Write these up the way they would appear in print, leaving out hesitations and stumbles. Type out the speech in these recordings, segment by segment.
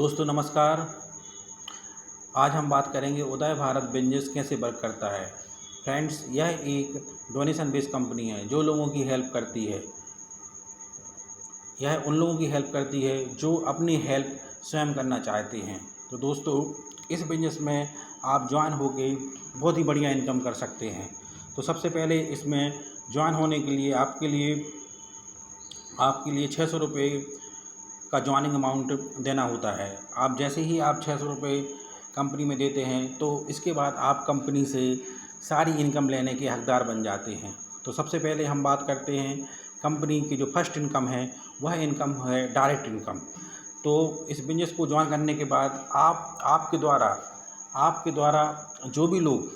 दोस्तों नमस्कार। आज हम बात करेंगे उदय भारत बिजनेस कैसे वर्क करता है। फ्रेंड्स, यह एक डोनेशन बेस्ड कंपनी है जो लोगों की हेल्प करती है। यह उन लोगों की हेल्प करती है जो अपनी हेल्प स्वयं करना चाहते हैं। तो दोस्तों, इस बिजनेस में आप ज्वाइन होके बहुत ही बढ़िया इनकम कर सकते हैं। तो सबसे पहले इसमें ज्वाइन होने के लिए आपके लिए 600 रुपये का ज्वाइनिंग अमाउंट देना होता है। आप जैसे ही आप 600 रुपये कंपनी में देते हैं तो इसके बाद आप कंपनी से सारी इनकम लेने के हकदार बन जाते हैं। तो सबसे पहले हम बात करते हैं कंपनी की जो फर्स्ट इनकम है, वह इनकम है डायरेक्ट इनकम। तो इस बिजनेस को ज्वाइन करने के बाद आपके द्वारा जो भी लोग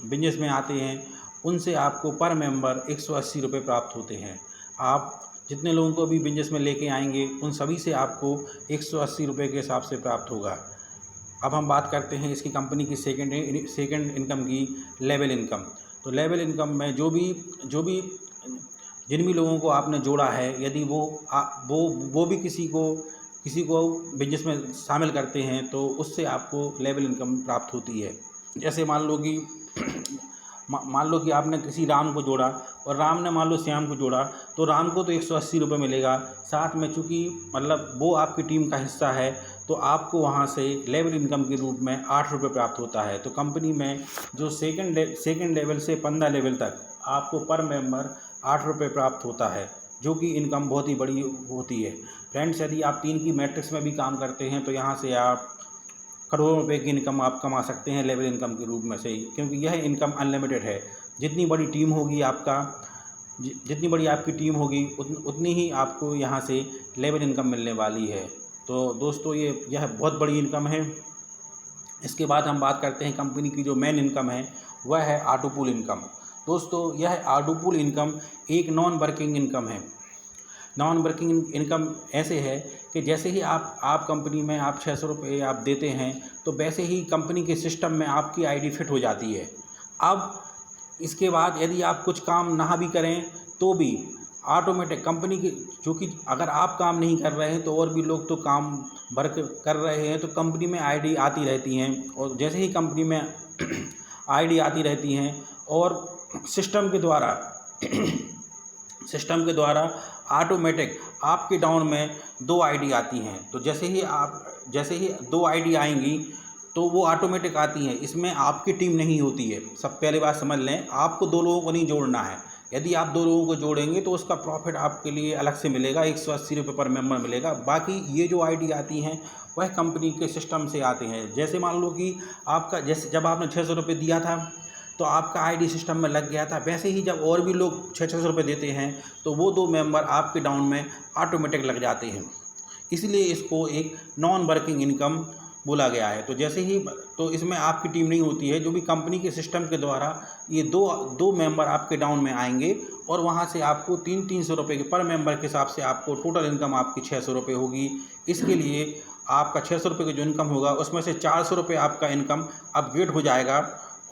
बिजनेस में आते हैं उनसे आपको पर मेंबर 180 रुपये प्राप्त होते हैं। आप जितने लोगों को भी बिजनेस में लेके आएंगे उन सभी से आपको 180 रुपये के हिसाब से प्राप्त होगा। अब हम बात करते हैं इसकी कंपनी की सेकंड इनकम की, लेवल इनकम। तो लेवल इनकम में जो भी जिन भी लोगों को आपने जोड़ा है, यदि वो भी किसी को बिजनेस में शामिल करते हैं तो उससे आपको लेवल इनकम प्राप्त होती है। जैसे मान लो कि आपने किसी राम को जोड़ा और राम ने मान लो श्याम को जोड़ा, तो राम को तो 180 रुपये मिलेगा। साथ में चूँकि मतलब वो आपकी टीम का हिस्सा है तो आपको वहाँ से लेवल इनकम के रूप में 8 रुपये प्राप्त होता है। तो कंपनी में जो सेकंड लेवल से 15 लेवल तक आपको पर मेंबर 8 रुपये प्राप्त होता है, जो कि इनकम बहुत ही बड़ी होती है। फ्रेंड्स, यदि आप 3 की मैट्रिक्स में भी काम करते हैं तो यहाँ से आप करोड़ों रुपए की इनकम आप कमा सकते हैं लेवल इनकम के रूप में से ही, क्योंकि यह इनकम अनलिमिटेड है। जितनी बड़ी आपकी टीम होगी उतनी ही आपको यहाँ से लेवल इनकम मिलने वाली है। तो दोस्तों, यह बहुत बड़ी इनकम है। इसके बाद हम बात करते हैं कंपनी की जो मेन इनकम है, वह है ऑटो पूल इनकम। दोस्तों, यह ऑटो पूल इनकम एक नॉन वर्किंग इनकम है। नॉन वर्किंग इनकम ऐसे है कि जैसे ही आप कंपनी में आप 600 रुपये आप देते हैं तो वैसे ही कंपनी के सिस्टम में आपकी आईडी फिट हो जाती है। अब इसके बाद यदि आप कुछ काम ना भी करें तो भी ऑटोमेटिक कंपनी की, क्योंकि अगर आप काम नहीं कर रहे हैं तो और भी लोग तो काम वर्क कर रहे हैं, तो कंपनी में आईडी आती रहती हैं। और जैसे ही कंपनी में आईडी आती रहती हैं और सिस्टम के द्वारा ऑटोमेटिक आपके डाउन में 2 आईडी आती हैं। तो जैसे ही 2 आईडी आएंगी तो वो ऑटोमेटिक आती हैं। इसमें आपकी टीम नहीं होती है। सब पहले बात समझ लें, आपको 2 लोगों को नहीं जोड़ना है। यदि आप 2 लोगों को जोड़ेंगे तो उसका प्रॉफिट आपके लिए अलग से मिलेगा, 180 रुपये पर मेंबर मिलेगा। बाकी ये जो आईडी आती हैं वह कंपनी के सिस्टम से आते हैं। जैसे मान लो कि जब आपने 600 रुपये दिया था तो आपका आईडी सिस्टम में लग गया था, वैसे ही जब और भी लोग 600 रुपये देते हैं तो वो 2 मेंबर आपके डाउन में ऑटोमेटिक लग जाते हैं। इसलिए इसको एक नॉन वर्किंग इनकम बोला गया है। तो इसमें आपकी टीम नहीं होती है। जो भी कंपनी के सिस्टम के द्वारा ये दो मेंबर आपके डाउन में आएंगे और वहाँ से आपको 300 रुपये के पर मेंबर के हिसाब से आपको टोटल इनकम आपकी 600 रुपये होगी। इसके लिए आपका 600 रुपये का जो इनकम होगा उसमें से 400 रुपये आपका इनकम अपग्रेड हो जाएगा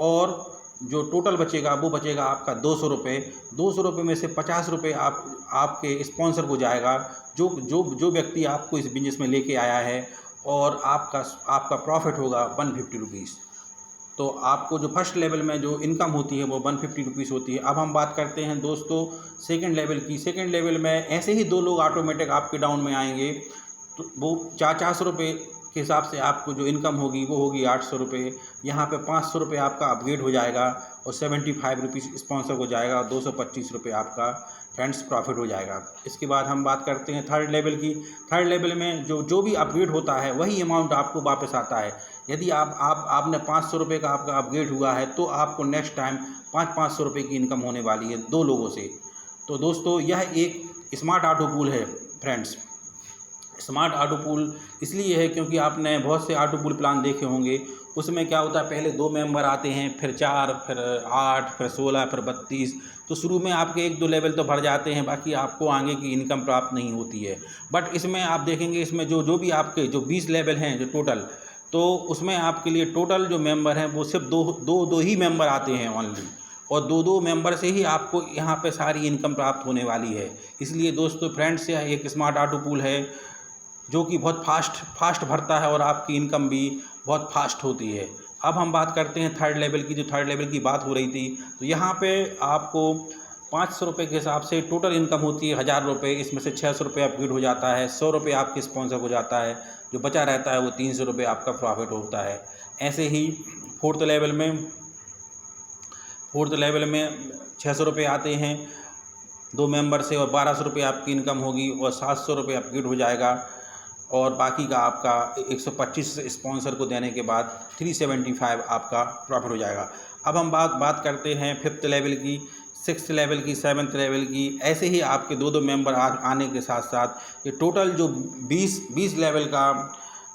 और जो टोटल बचेगा वो बचेगा आपका 200 रुपये। 200 रुपये में से 50 रुपये आपके स्पॉन्सर को जाएगा, जो व्यक्ति आपको इस बिजनेस में लेके आया है, और आपका प्रॉफिट होगा 150 रुपीज़। तो आपको जो फर्स्ट लेवल में जो इनकम होती है वो 150 रुपीज़ होती है। अब हम बात करते हैं दोस्तों सेकंड लेवल की। सेकंड लेवल में ऐसे ही 2 लोग ऑटोमेटिक आपके डाउन में आएंगे तो वो 400 रुपये के हिसाब से आपको जो इनकम होगी वो होगी 800 रुपये। यहाँ पे 500 रुपये आपका अपग्रेड हो जाएगा और 75 रुपीज़ स्पॉन्सर को जाएगा, 225 रुपये आपका फ्रेंड्स प्रॉफिट हो जाएगा। इसके बाद हम बात करते हैं थर्ड लेवल की। थर्ड लेवल में जो भी अपग्रेड होता है वही अमाउंट आपको वापस आता है। यदि आपने 500 रुपये का आपका अपग्रेड हुआ है तो आपको नेक्स्ट टाइम 500 रुपये की इनकम होने वाली है 2 लोगों से। तो दोस्तों, यह एक स्मार्ट ऑटो पूल है। फ्रेंड्स, स्मार्ट ऑटो पूल इसलिए है क्योंकि आपने बहुत से ऑटो पूल प्लान देखे होंगे। उसमें क्या होता है, पहले 2 मेंबर आते हैं, फिर 4, फिर 8, फिर 16, फिर 32। तो शुरू में आपके 1-2 लेवल तो भर जाते हैं, बाकी आपको आगे की इनकम प्राप्त नहीं होती है। बट इसमें आप देखेंगे, इसमें जो भी आपके जो 20 लेवल हैं जो टोटल, तो उसमें आपके लिए टोटल जो मेंबर हैं वो सिर्फ दो ही मेंबर आते हैं ओनली, और 2 मेंबर से ही आपको यहाँ पे सारी इनकम प्राप्त होने वाली है। इसलिए दोस्तों फ्रेंड्स, यह एक स्मार्ट ऑटो पूल है जो कि बहुत फास्ट भरता है और आपकी इनकम भी बहुत फास्ट होती है। अब हम बात करते हैं थर्ड लेवल की। जो थर्ड लेवल की बात हो रही थी, तो यहाँ पे आपको 500 रुपये के हिसाब से टोटल इनकम होती है 1000 रुपये। इसमें से 600 रुपये अपग्रेड हो जाता है, 100 रुपये आपके स्पॉन्सर हो जाता है, जो बचा रहता है वो 300 रुपये आपका प्रॉफिट होता है। ऐसे ही फोर्थ लेवल में 600 रुपये आते हैं 2 मेंबर से, और 1200 रुपये आपकी इनकम होगी, और 700 रुपये अपग्रेड हो जाएगा, और बाकी का आपका 125 स्पॉन्सर को देने के बाद 375 आपका प्रॉफिट हो जाएगा। अब हम बात करते हैं फिफ्थ लेवल की, सिक्स्थ लेवल की, सेवन्थ लेवल की। ऐसे ही आपके 2 मेंबर आने के साथ साथ ये टोटल जो 20 लेवल का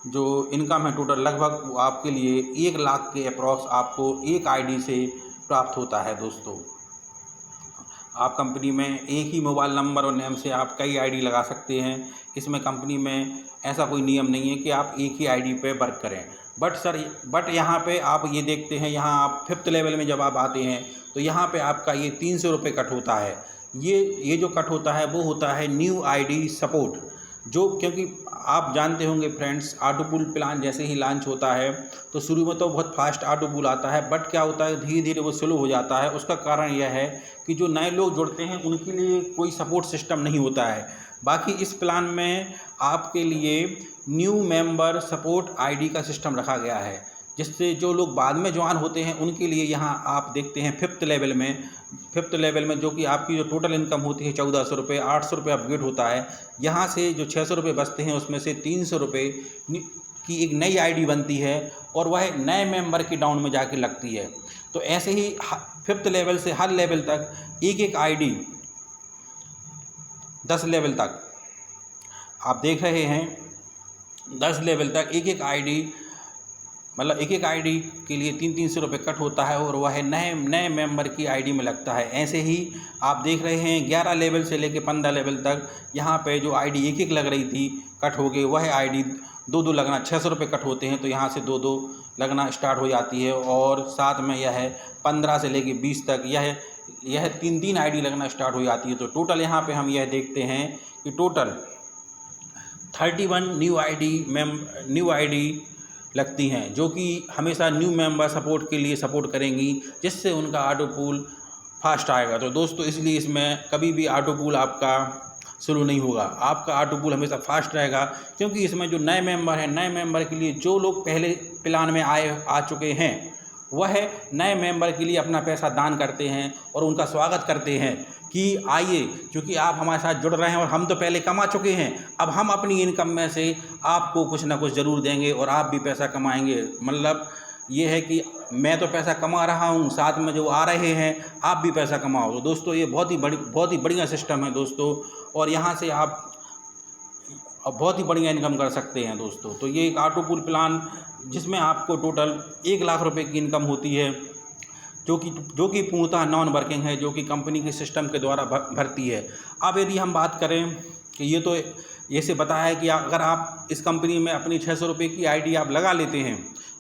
जो इनकम है टोटल, लगभग वो आपके लिए 1 लाख के अप्रॉक्स आपको एक आईडी से प्राप्त होता है। दोस्तों, आप कंपनी में एक ही मोबाइल नंबर और नेम से आप कई आईडी लगा सकते हैं। इसमें कंपनी में ऐसा कोई नियम नहीं है कि आप एक ही आईडी पे वर्क करें। बट यहाँ पे आप ये देखते हैं, यहाँ आप फिफ्थ लेवल में जब आप आते हैं तो यहाँ पे आपका ये 300 रुपये कट होता है। ये जो कट होता है वो होता है न्यू आईडी सपोर्ट, जो क्योंकि आप जानते होंगे फ्रेंड्स, ऑटो पूल प्लान जैसे ही लॉन्च होता है तो शुरू में तो बहुत फास्ट ऑटो पूल आता है, बट क्या होता है धीरे धीरे वो स्लो हो जाता है। उसका कारण यह है कि जो नए लोग जुड़ते हैं उनके लिए कोई सपोर्ट सिस्टम नहीं होता है। बाकी इस प्लान में आपके लिए न्यू मेंबर सपोर्ट आईडी का सिस्टम रखा गया है, जिससे जो लोग बाद में ज्वाइन होते हैं उनके लिए यहाँ आप देखते हैं फिफ्थ लेवल में जो कि आपकी जो टोटल इनकम होती है 1400 रुपये, 800 रुपये अपग्रेड होता है। यहाँ से जो 600 रुपये बचते हैं उसमें से 300 रुपये की एक नई आईडी बनती है, और वह नए मेंबर की डाउन में जाके लगती है। तो ऐसे ही फिफ्थ लेवल से हर लेवल तक एक आईडी 10 लेवल तक आप देख रहे हैं, 10 लेवल तक एक आईडी, मतलब एक आईडी के लिए 300 रुपये कट होता है, और वह नए मेंबर की आईडी में लगता है। ऐसे ही आप देख रहे हैं 11 लेवल से लेकर 15 लेवल तक यहाँ पे जो आईडी एक लग रही थी कट हो गई, वह आईडी 2 लगना, 600 रुपये कट होते हैं तो यहाँ से 2 लगना स्टार्ट हो जाती है। और साथ में यह 15 से लेकर 20 तक यह 3 आईडी लगना स्टार्ट हो जाती है। तो टोटल यहाँ पे हम यह देखते हैं कि टोटल 31 न्यू आईडी लगती हैं, जो कि हमेशा न्यू मेंबर सपोर्ट के लिए सपोर्ट करेंगी, जिससे उनका ऑटो पूल फास्ट आएगा। तो दोस्तों, इसलिए इसमें कभी भी ऑटो पूल आपका स्लो नहीं होगा, आपका ऑटो पूल हमेशा फास्ट रहेगा। क्योंकि इसमें जो नए मेंबर हैं, नए मेंबर के लिए जो लोग पहले प्लान में आ चुके हैं, वह नए मेंबर के लिए अपना पैसा दान करते हैं और उनका स्वागत करते हैं कि आइए, क्योंकि आप हमारे साथ जुड़ रहे हैं और हम तो पहले कमा चुके हैं, अब हम अपनी इनकम में से आपको कुछ ना कुछ ज़रूर देंगे और आप भी पैसा कमाएंगे। मतलब ये है कि मैं तो पैसा कमा रहा हूँ, साथ में जो आ रहे हैं आप भी पैसा कमाओ। तो दोस्तों, ये बहुत ही बढ़िया सिस्टम है दोस्तों, और यहाँ से आप बहुत ही बढ़िया इनकम कर सकते हैं दोस्तों। तो ये एक ऑटो पूल प्लान जिसमें आपको टोटल 1 लाख रुपए की इनकम होती है, जो कि पूर्णतः नॉन वर्किंग है, जो कि कंपनी के सिस्टम के द्वारा भरती है। अब यदि हम बात करें कि ये तो ऐसे बताया है कि अगर आप इस कंपनी में अपनी 600 रुपये की आईडी आप लगा लेते हैं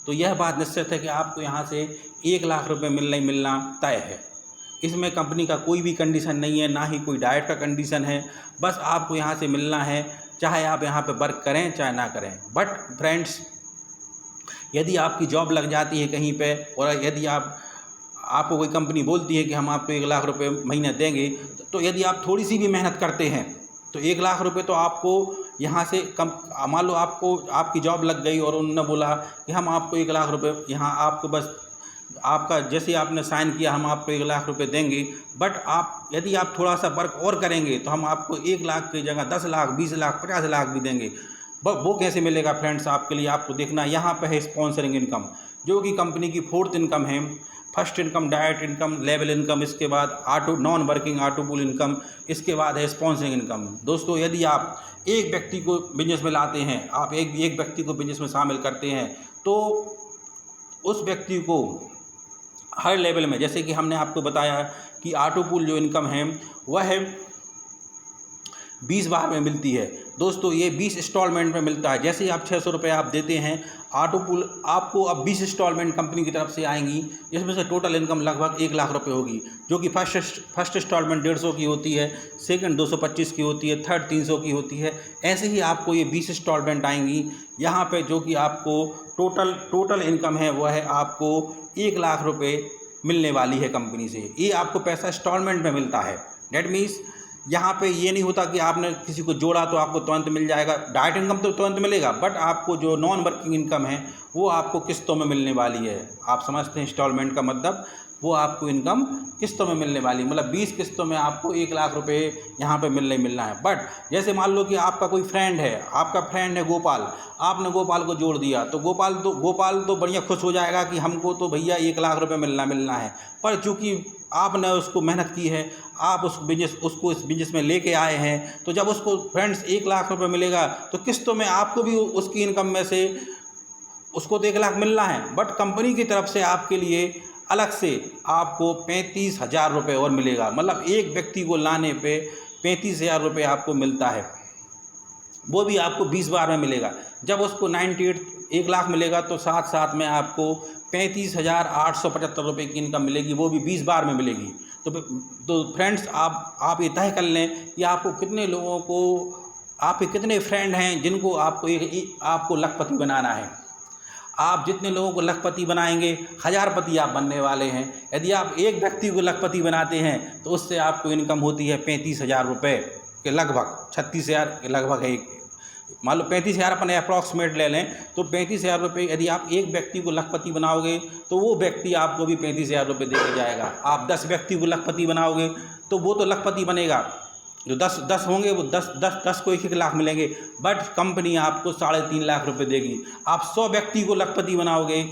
तो यह बात निश्चित है कि आपको यहाँ से 1 लाख रुपये मिलना तय है। इसमें कंपनी का कोई भी कंडीशन नहीं है, ना ही कोई डाइट का कंडीशन है, बस आपको यहाँ से मिलना है, चाहे आप यहाँ पे वर्क करें चाहे ना करें। बट फ्रेंड्स, यदि आपकी जॉब लग जाती है कहीं पे, और यदि आपको कोई कंपनी बोलती है कि हम आपको 1 लाख रुपये महीने देंगे, तो यदि आप थोड़ी सी भी मेहनत करते हैं तो 1 लाख रुपये तो आपको यहाँ से कम, मान लो आपकी जॉब लग गई और उन्होंने बोला कि हम आपको 1 लाख रुपये, यहाँ आपको बस आपका जैसे आपने साइन किया हम आपको 1 लाख रुपये देंगे, बट यदि आप थोड़ा सा वर्क और करेंगे तो हम आपको 1 लाख की जगह 10 लाख, 20 लाख, 50 लाख भी देंगे। वो कैसे मिलेगा फ्रेंड्स आपके लिए, आपको देखना यहाँ पे है स्पॉन्सरिंग इनकम, जो कि कंपनी की 4th इनकम है। First income direct income, level income, इसके बाद non working auto pool income, इसके बाद है स्पॉन्सरिंग इनकम। दोस्तों, यदि आप एक व्यक्ति को बिजनेस में लाते हैं, आप एक व्यक्ति को बिजनेस में शामिल करते हैं, तो उस व्यक्ति को हर लेवल में, जैसे कि हमने आपको बताया कि ऑटो पूल जो इनकम है वह है 20 बार में मिलती है। दोस्तों ये 20 इंस्टॉलमेंट में मिलता है। जैसे ही आप 600 रुपये आप देते हैं, ऑटो पूल आपको अब 20 इंस्टॉलमेंट कंपनी की तरफ से आएंगी, जिसमें से टोटल इनकम लगभग 1 लाख रुपये होगी, जो कि फर्स्ट इंस्टॉलमेंट 150 की होती है, सेकंड 225 की होती है, थर्ड 300 की होती है। ऐसे ही आपको ये 20 इंस्टॉलमेंट आएंगी यहाँ पे, जो कि आपको टोटल इनकम है वह है आपको 1 लाख रुपये मिलने वाली है कंपनी से। ये आपको पैसा इंस्टॉलमेंट में मिलता है। डेट मीन्स यहाँ पे ये नहीं होता कि आपने किसी को जोड़ा तो आपको तुरंत मिल जाएगा। डायरेक्ट इनकम तो तुरंत मिलेगा, बट आपको जो नॉन वर्किंग इनकम है वो आपको किस्तों में मिलने वाली है। आप समझते हैं इंस्टॉलमेंट का मतलब, वो आपको इनकम किस्तों में मिलने वाली, मतलब 20 किस्तों में आपको 1 लाख रुपए यहाँ पे मिलना है। बट जैसे मान लो कि आपका कोई फ्रेंड है, आपका फ्रेंड है गोपाल, आपने गोपाल को जोड़ दिया, तो गोपाल तो बढ़िया खुश हो जाएगा कि हमको तो भैया 1 लाख रुपए मिलना है। पर चूँकि आपने उसको मेहनत की है, आप उसको इस बिजनेस में लेके आए हैं, तो जब उसको फ्रेंड्स 1 लाख रुपए मिलेगा तो किस्तों में आपको भी उसकी इनकम में से उसको तो 1 लाख मिलना है, बट कंपनी की तरफ से आपके लिए अलग से आपको 35,000 रुपये और मिलेगा। मतलब एक व्यक्ति को लाने पे 35,000 रुपये आपको मिलता है, वो भी आपको 20 बार में मिलेगा। जब उसको 1 लाख मिलेगा तो साथ साथ में आपको 35,875 रुपये की इनकम मिलेगी, वो भी 20 बार में मिलेगी। तो फ्रेंड्स आप ये तय कर लें कि आपको कितने लोगों को, आपके कितने फ्रेंड हैं जिनको आपको लखपति बनाना है। आप जितने लोगों को लखपति बनाएंगे, हज़ारपति आप बनने वाले हैं। यदि आप एक व्यक्ति को लखपति बनाते हैं तो उससे आपको इनकम होती है 35,000 रुपये के लगभग, 36,000 के लगभग है। मान लो 35,000 अपन अप्रॉक्सीमेट ले लें, तो 35,000 रुपये यदि आप एक व्यक्ति को लखपति बनाओगे तो वो व्यक्ति आपको भी 35,000 रुपये दे के जाएगा। आप 10 व्यक्ति को लखपति बनाओगे तो वो तो लखपति बनेगा, जो 10 होंगे वो 10 को 1 लाख मिलेंगे, बट कंपनी आपको 3.5 लाख रुपए देगी। आप 100 व्यक्ति को लखपति बनाओगे,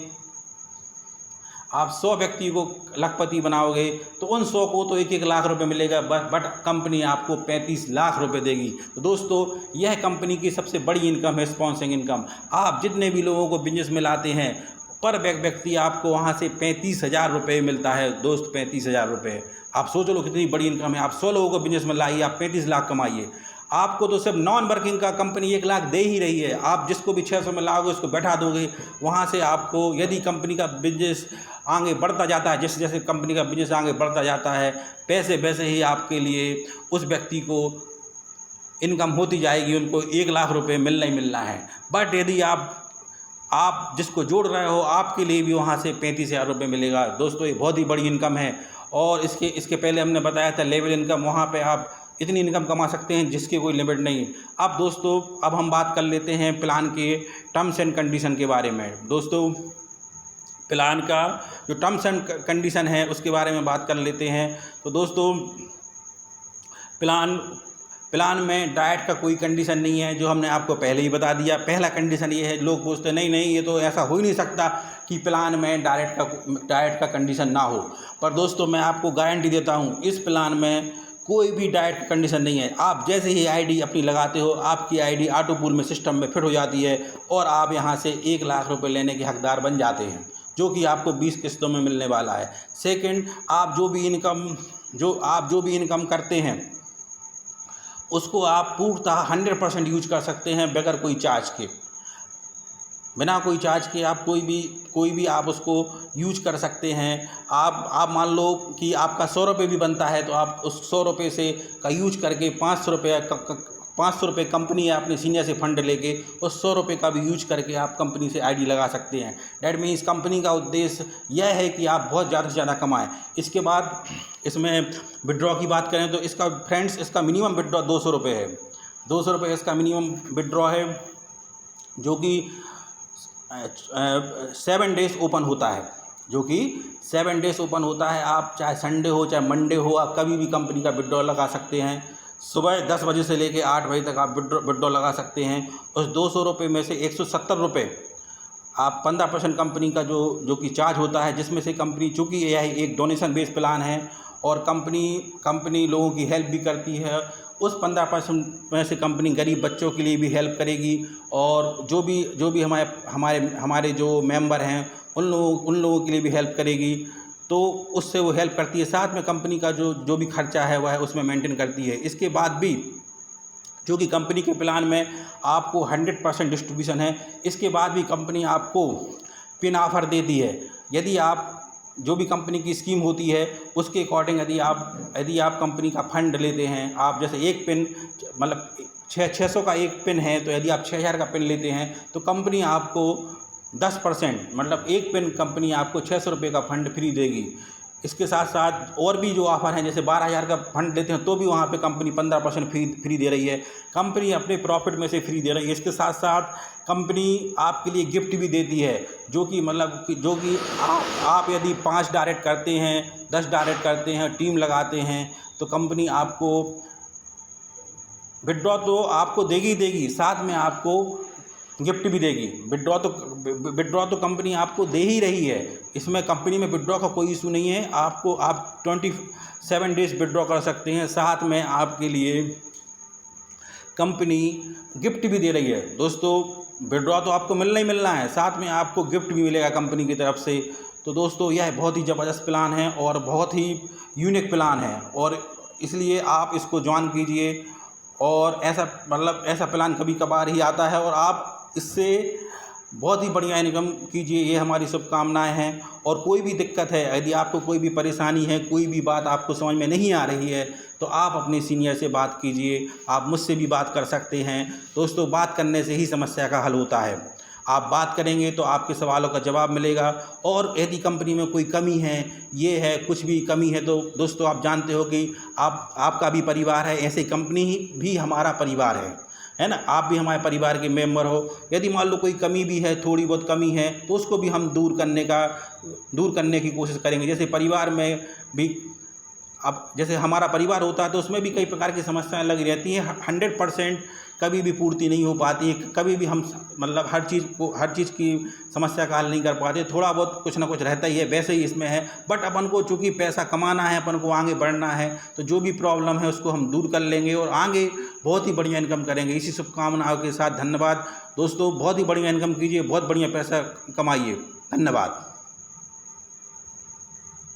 आप 100 व्यक्ति को लखपति बनाओगे तो उन 100 को तो 1 लाख रुपए मिलेगा, बट कंपनी आपको 35 लाख रुपए देगी। तो दोस्तों यह कंपनी की सबसे बड़ी इनकम है, स्पॉन्सरिंग इनकम। आप जितने भी लोगों को बिजनेस में लाते हैं, पर व्यक्ति आपको वहाँ से 35,000 रुपये मिलता है। दोस्त 35,000 रुपये, आप सोच लो कितनी बड़ी इनकम है। आप 100 लोगों को बिजनेस में लाइए, आप 35 लाख कमाइए। आपको तो सिर्फ नॉन वर्किंग का कंपनी 1 लाख दे ही रही है। आप जिसको भी 600 में लाओगे उसको बैठा दोगे, वहाँ से आपको यदि कंपनी का बिजनेस आगे बढ़ता जाता है, जैसे जैसे कंपनी का बिजनेस आगे बढ़ता जाता है, पैसे वैसे ही आपके लिए उस व्यक्ति को इनकम होती जाएगी, उनको 1 लाख रुपये मिलना है। बट यदि आप जिसको जोड़ रहे हो, आपके लिए भी वहाँ से 35,000 रुपये मिलेगा। दोस्तों ये बहुत ही बड़ी इनकम है। और इसके पहले हमने बताया था लेवल इनकम, वहाँ पे आप इतनी इनकम कमा सकते हैं जिसकी कोई लिमिट नहीं है। अब दोस्तों अब हम बात कर लेते हैं प्लान के टर्म्स एंड कंडीशन के बारे में। दोस्तों प्लान का जो टर्म्स एंड कंडीशन है उसके बारे में बात कर लेते हैं। तो दोस्तों प्लान में डाइट का कोई कंडीशन नहीं है, जो हमने आपको पहले ही बता दिया। पहला कंडीशन ये है, लोग पूछते हैं नहीं ये तो ऐसा हो ही नहीं सकता कि प्लान में डाइट का कंडीशन ना हो। पर दोस्तों मैं आपको गारंटी देता हूँ, इस प्लान में कोई भी डाइट का कंडीशन नहीं है। आप जैसे ही आईडी अपनी लगाते हो, आपकी आईडी ऑटो पूल में सिस्टम में फिट हो जाती है और आप यहाँ से 1 लाख रुपये लेने के हकदार बन जाते हैं, जो कि आपको 20 किस्तों में मिलने वाला है। सेकंड, आप जो भी इनकम करते हैं उसको आप पूर्णतः 100% यूज कर सकते हैं बगैर कोई चार्ज के। बिना कोई चार्ज के आप कोई भी आप उसको यूज कर सकते हैं। आप मान लो कि आपका 100 रुपये भी बनता है, तो आप उस 100 रुपये से का यूज करके 500 रुपये कंपनी या अपने सीनियर से फंड लेके उस 100 रुपये का भी यूज करके आप कंपनी से आईडी लगा सकते हैं। डैट मीन्स कंपनी का उद्देश्य यह है कि आप बहुत ज़्यादा से ज़्यादा कमाएं। इसके बाद इसमें विड्रॉ की बात करें तो इसका मिनिमम विड्रॉ 200 रुपये है। 200 रुपये इसका मिनिमम विड्रॉ है, जो कि 7 डेज़ ओपन होता है, आप चाहे संडे हो चाहे मंडे हो, आप कभी भी कंपनी का विड्रॉ लगा सकते हैं। सुबह 10 बजे से लेकर 8 बजे तक आप विड्रॉ लगा सकते हैं। उस 200 रुपये में से 170 रुपये आप 15% कंपनी का जो कि चार्ज होता है, जिसमें से कंपनी, चूँकि यह एक डोनेशन बेस्ड प्लान है और कंपनी लोगों की हेल्प भी करती है, उस 15% में से कंपनी गरीब बच्चों के लिए भी हेल्प करेगी। और जो भी हमारे जो मेंबर हैं उन लोगों के लिए भी हेल्प करेगी, तो उससे वो हेल्प करती है। साथ में कंपनी का जो भी खर्चा है वह उसमें मेंटेन करती है। इसके बाद भी जो कि कंपनी के प्लान में आपको 100% डिस्ट्रीब्यूशन है। इसके बाद भी कंपनी आपको पिन ऑफ़र देती है। यदि आप जो भी कंपनी की स्कीम होती है उसके अकॉर्डिंग यदि आप कंपनी का फंड लेते हैं, आप जैसे एक पिन मतलब 600 का एक पिन है, तो यदि आप 6000 का पिन लेते हैं तो कंपनी आपको 10% मतलब एक पिन कंपनी आपको 600 रुपये का फंड फ्री देगी। इसके साथ साथ और भी जो ऑफ़र हैं, जैसे 12,000 का फंड देते हैं तो भी वहाँ पे कंपनी 15% फ्री दे रही है। कंपनी अपने प्रॉफिट में से फ्री दे रही है। इसके साथ साथ कंपनी आपके लिए गिफ्ट भी देती है, जो कि आप यदि 5 डायरेक्ट करते हैं, 10 डायरेक्ट करते हैं, टीम लगाते हैं, तो कंपनी आपको विड्रॉ तो आपको देगी, साथ में आपको गिफ्ट भी देगी। विड्रॉ तो कंपनी आपको दे ही रही है। इसमें कंपनी में विड्रॉ का कोई इशू नहीं है। आप 27 डेज विड्रॉ कर सकते हैं। साथ में आपके लिए कंपनी गिफ्ट भी दे रही है। दोस्तों, विड्रॉ तो आपको मिलना ही मिलना है, साथ में आपको गिफ्ट भी मिलेगा कंपनी की तरफ से। तो दोस्तों, यह बहुत ही ज़बरदस्त प्लान है और बहुत ही यूनिक प्लान है, और इसलिए आप इसको ज्वाइन कीजिए। और ऐसा प्लान कभी कभार ही आता है और आप इससे बहुत ही बढ़िया इनकम कीजिए, ये हमारी शुभकामनाएं हैं। और कोई भी दिक्कत है, यदि आपको कोई भी परेशानी है, कोई भी बात आपको समझ में नहीं आ रही है, तो आप अपने सीनियर से बात कीजिए। आप मुझसे भी बात कर सकते हैं। दोस्तों, बात करने से ही समस्या का हल होता है। आप बात करेंगे तो आपके सवालों का जवाब मिलेगा। और यदि कंपनी में कोई कमी है, ये है, कुछ भी कमी है, तो दोस्तों आप जानते हो कि आपका भी परिवार है, ऐसे कंपनी भी हमारा परिवार है ना। आप भी हमारे परिवार के मेंबर हो। यदि मान लो कोई कमी भी है, थोड़ी बहुत कमी है, तो उसको भी हम दूर करने की कोशिश करेंगे। जैसे परिवार में भी, अब जैसे हमारा परिवार होता है तो उसमें भी कई प्रकार की समस्याएं लगी रहती हैं। 100% कभी भी पूर्ति नहीं हो पाती है। कभी भी हम मतलब हर चीज़ की समस्या का हल नहीं कर पाते। थोड़ा बहुत कुछ ना कुछ रहता ही है, वैसे ही इसमें है। बट अपन को चूँकि पैसा कमाना है, अपन को आगे बढ़ना है, तो जो भी प्रॉब्लम है उसको हम दूर कर लेंगे और आगे बहुत ही बढ़िया इनकम करेंगे। इसी शुभकामनाओं के साथ धन्यवाद दोस्तों। बहुत ही बढ़िया इनकम कीजिए, बहुत बढ़िया पैसा कमाइए। धन्यवाद।